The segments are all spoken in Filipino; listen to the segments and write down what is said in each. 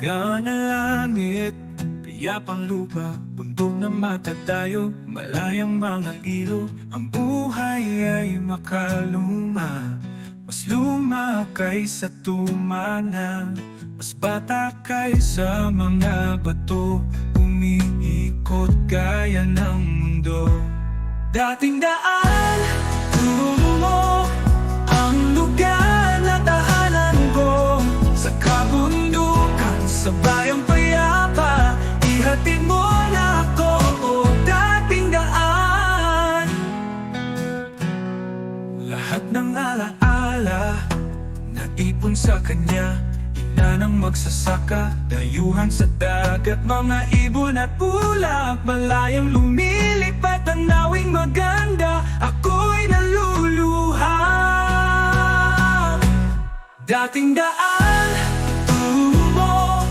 Magaan na langit, payapang lupa, bundok na matatayo, malayang mga ilo. Ang buhay ay makaluma, mas luma kaysa tumana, mas bata kaysa mga bato, umiikot gaya ng mundo. Dating daan, turo mo ang lugar na tahanan ko, sa kabundukan, sa bayang payapa, ihatid mo na ako, o dating daan. Lahat ng alaala, naipon sa kanya, ina ng magsasaka, dayuhan sa dagat, mga ibon at ulap, malayang lumilipad, tanawing maganda, ako'y naluluha. Dating daan, turo mo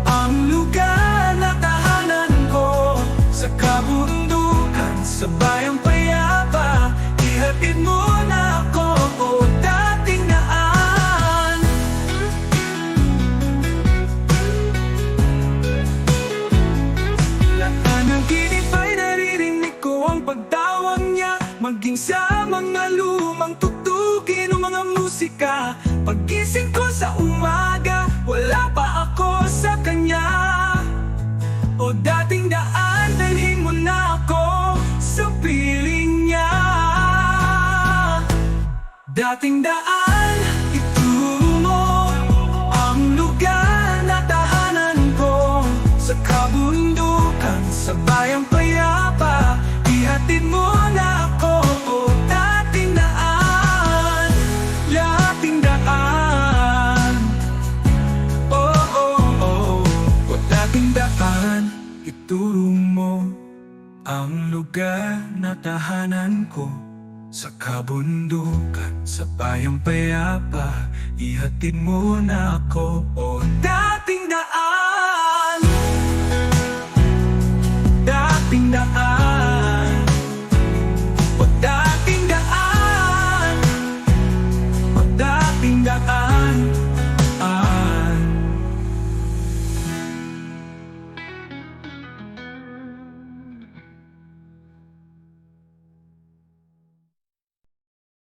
ang lugar na tahanan ko, sa kabundukan, sa bayang payapa, ihatid mo na ako, o dating daan. Lahat ng ginip ay naririnig ko ang pagtawag niya, maging sa mga lumang tugtugin o mga musika. Paggising ko sa umaga, wala pa ako sa kanya, o dating daan, dalhin mo na ako sa piling niya. Dating daan, ituro mo ang lugar na tahanan ko, sa kabundukan, sa bayang payapa, ihatid mo na ako, o dating daan. Dating daan, oh, oh, oh, o dating daan, ituro mo ang lugar na tahanan ko, sa kabundukan, sa bayang payapa, ihatid mo na ako, o dating